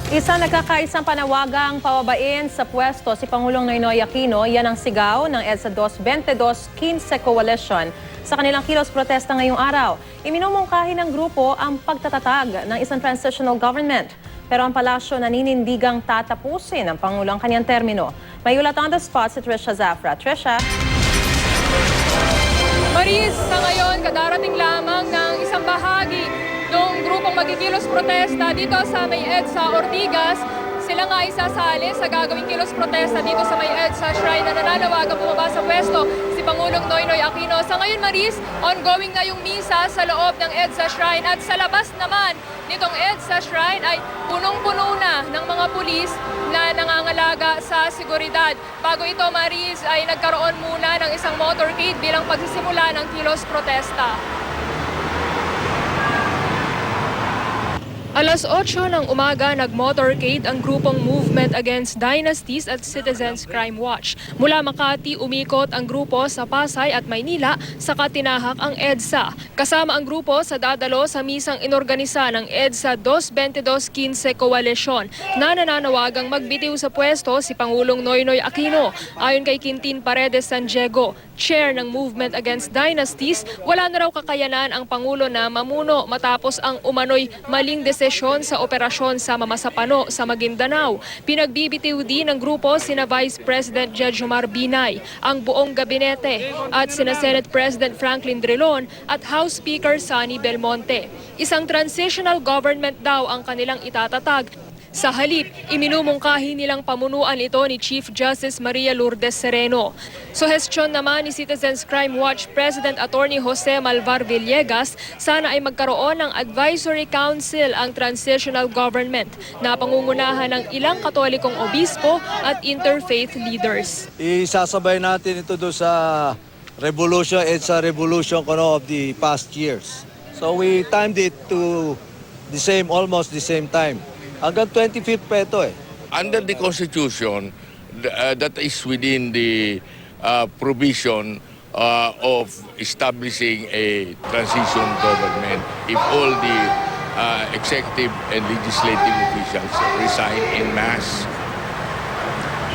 Isang nagkakaisang panawagang pababain sa pwesto si Pangulong Noynoy Aquino. Yan ang sigaw ng EDSA 22-15 Coalition sa kanilang kilos protesta ngayong araw. Iminumungkahi ng grupo ang pagtatatag ng isang transitional government. Pero ang palasyo naninindigang tatapusin ng Pangulo ang kanyang termino. May ulat on the spot si Trisha Zafra. Trisha? Maris, sa ngayon, kadarating lamang ng isang bahagi ng grupong magkikilos protesta dito sa may EDSA Ortigas. Sila nga isasali sa gagawing kilos protesta dito sa may EDSA Shrine na nananawagan bumaba sa pwesto si Pangulong Noynoy Aquino. Sa ngayon, Maris, ongoing na yung misa sa loob ng EDSA Shrine at sa labas naman nitong EDSA Shrine ay punong-puno na ng mga pulis na nangangalaga sa seguridad. Bago ito, Maris, ay nagkaroon muna ng isang motorcade bilang pagsisimula ng kilos protesta. Alas 8 ng umaga, nag-motorcade ang grupong Movement Against Dynasties at Citizens Crime Watch. Mula Makati, umikot ang grupo sa Pasay at Maynila, saka tinahak ang EDSA. Kasama ang grupo sa dadalo sa misang inorganisa ng EDSA 22-15 Coalition na nananawagang magbitiw sa pwesto si Pangulong Noynoy Aquino. Ayon kay Quintin Paredes San Diego, chair ng Movement Against Dynasties, wala na raw kakayanan ang Pangulo na mamuno matapos ang umano'y maling desisyon sa operasyon sa Mamasapano sa Maguindanao. Pinagbibitiw din ng grupo sina Vice President Jejomar Binay, ang buong gabinete at sina Senate President Franklin Drilon at House Speaker Sonny Belmonte. Isang transitional government daw ang kanilang itatatag. Sa halip, iminumungkahi nilang pamunuan ito ni Chief Justice Maria Lourdes Sereno. Suhestyon naman ni Citizens Crime Watch President Attorney Jose Malvar Villegas, sana ay magkaroon ng advisory council ang transitional government na pangungunahan ng ilang katolikong obispo at interfaith leaders. Isasabay natin ito doon sa revolution, EDSA revolution of the past years. So we timed it to almost the same time. Hanggang 25th pa ito eh. Under the Constitution, that is within the provision of establishing a transition government if all the executive and legislative officials resign en masse.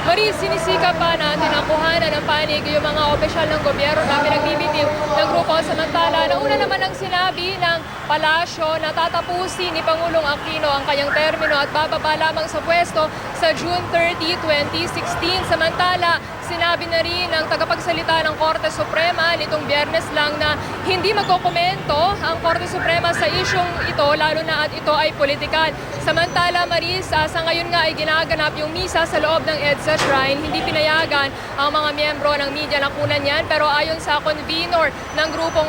Maris, sinisikap pa natin ang kuhanan ng panig yung mga opisyal ng gobyerno na pinagbibitiw ng grupo. Samantala, nauna naman ang sinabi ng palasyo na tatapusin ni Pangulong Aquino ang kanyang termino at bababa lamang sa pwesto sa June 30, 2016. Samantala, sinabi na rin ng tagapagsalita ng Korte Suprema nitong Biyernes lang na hindi magkokomento ang Korte Suprema sa isyong ito, lalo na at ito ay politikal. Samantala, Maris, sa ngayon nga ay ginaganap yung misa sa loob ng EDSA Shrine. Hindi pinayagan ang mga miyembro ng media na kunan yan, pero ayon sa convener ng grupong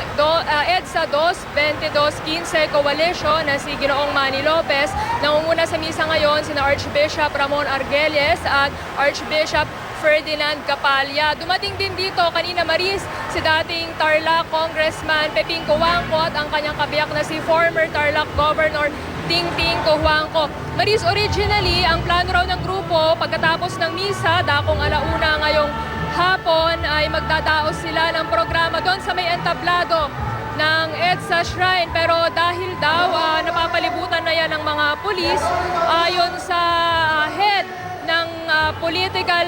EDSA 22-15 Coalition na si Ginoong Manny Lopez, nangunguna sa misa ngayon sina Archbishop Ramon Argelles at Archbishop Ferdinand Capalla. Dumating din dito kanina, Maris, si dating Tarlac Congressman Peping Cojuangco at ang kanyang kabiyak na si former Tarlac Governor Tingting Cojuangco. Maris, originally, ang plano raw ng grupo pagkatapos ng misa, dakong alauna ngayong hapon, ay magdadaos sila ng programa doon sa may entablado ng EDSA Shrine. Pero dahil daw napapalibutan na yan ng mga pulis, ayon sa head ng Political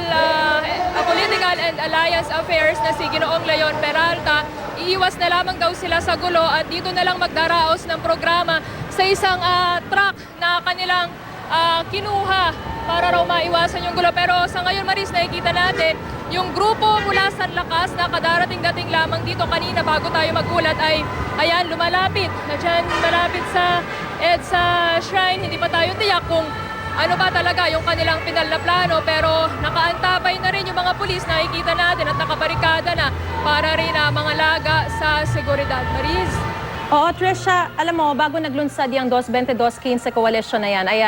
and Alliance Affairs na si Ginoong Leon Peralta, iiwas na lamang daw sila sa gulo at dito na lang magdaraos ng programa sa isang truck na kanilang kinuha para raw maiwasan yung gulo. Pero sa ngayon, Maris, nakikita natin yung grupo mula San Lakas na kadarating-dating lamang dito kanina bago tayo magulat ay ayan, lumalapit na dyan, malapit sa EDSA Shrine. Hindi pa tayo tiyak kung ano ba talaga yung kanilang pinal na plano, pero nakaantabay na rin yung mga pulis, nakikita natin at nakabarikada na para rin mga laga sa seguridad. Maris? Oo, Trisha, alam mo, bago naglunsad yung 22-15 Coalition na yan, ay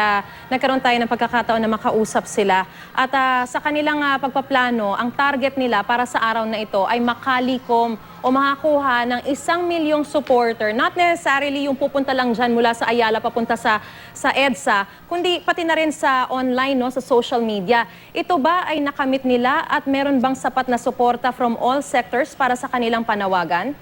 nagkaroon tayo ng pagkakataon na makausap sila. At sa kanilang pagpaplano, ang target nila para sa araw na ito ay makalikom o makakuha ng 1 milyong supporter. Not necessarily yung pupunta lang dyan mula sa Ayala papunta sa EDSA, kundi pati na rin sa online, no, sa social media. Ito ba ay nakamit nila at meron bang sapat na suporta from all sectors para sa kanilang panawagan?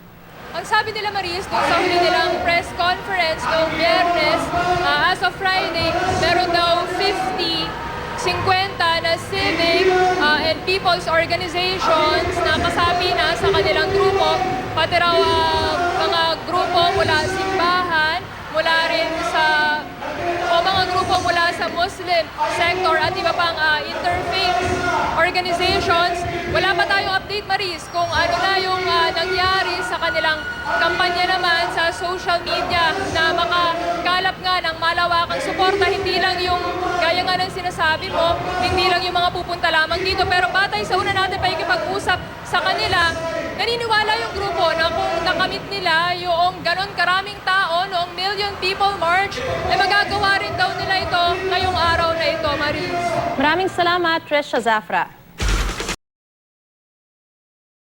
Ang sabi nila, Maris, doon sa huli nilang press conference noong Biyernes, as of Friday, meron daw 50 people's organizations na kasapi na sa kanilang grupo, pati raw mga grupo mula simbahan, mula rin sa mga grupo mula sa Muslim sector at iba pang interfaith organizations. Wala pa tayong update, Maris, kung ano na yung nangyari sa kanilang kampanya naman sa social media na makakalap nga ng malawakang suporta. Hindi lang yung, gaya nga ng sinasabi mo, hindi lang yung mga pupunta lamang dito. Pero batay sa una natin pakikipag-usap sa kanila, naniniwala yung grupo na kung nakamit nila yung ganon karaming tao noong Million People March, ay magagawa rin daw nila ito ngayong araw na ito, Maris. Maraming salamat, Trisha Zafra.